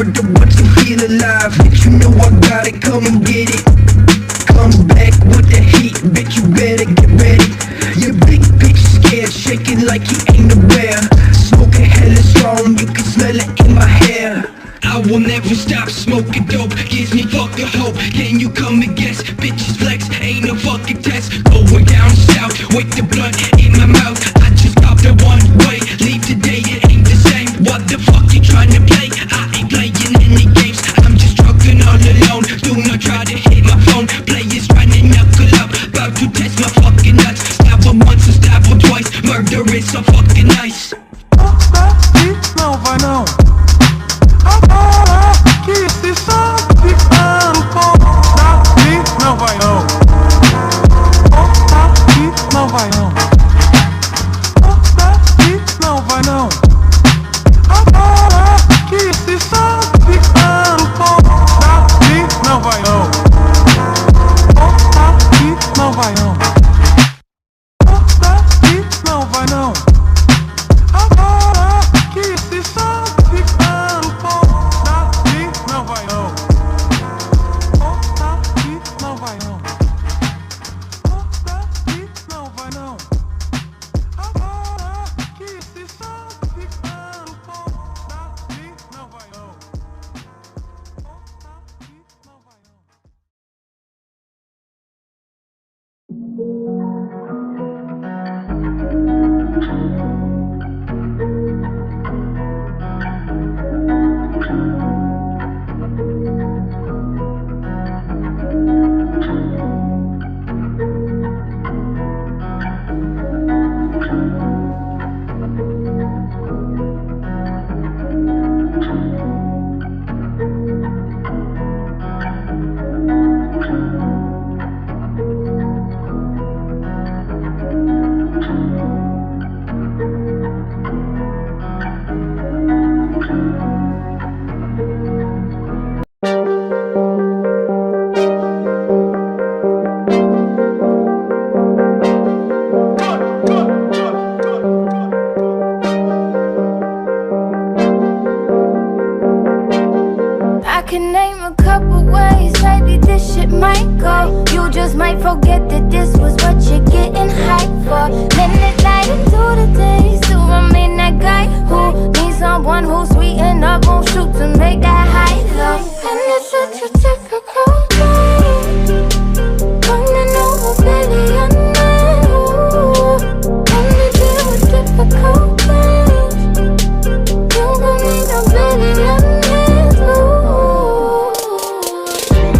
murder once you feel alive. Bitch, you know I got it, come and get it. Come back with the heat, bitch, you better get ready. Your big bitch scared, shaking like he ain't aware. Smoking hella strong, you can smell it in my hair. I will never stop smoking dope, gives me fucking hope. Can you come and guess? Bitches flex, ain't no fucking test. Going down south with the blunt in my mouth. I just popped a one way, leave today, it ain't the same. What the fuck you trying to play? I ain't playing any games, I'm just trucking all alone. Do not try to hit my phone, players trying to knuckle up, about to test my fucking nuts. Stab her once and stab her twice, murder is so fucking nice. Não vai não. Agora que se sabe campo daqui não vai não. Daqui não vai não. Daqui não vai não. Agora que se sabe campo daqui não vai não. Daqui não vai não. Daqui não vai não. Agora que se sabe campo daqui não vai não. Daqui não vai não. Daqui não vai não. Agora que se sabe campo daqui não vai não. Daqui não vai não. I can name a couple ways, maybe this shit might go. You just might forget that this was what you're getting hyped for.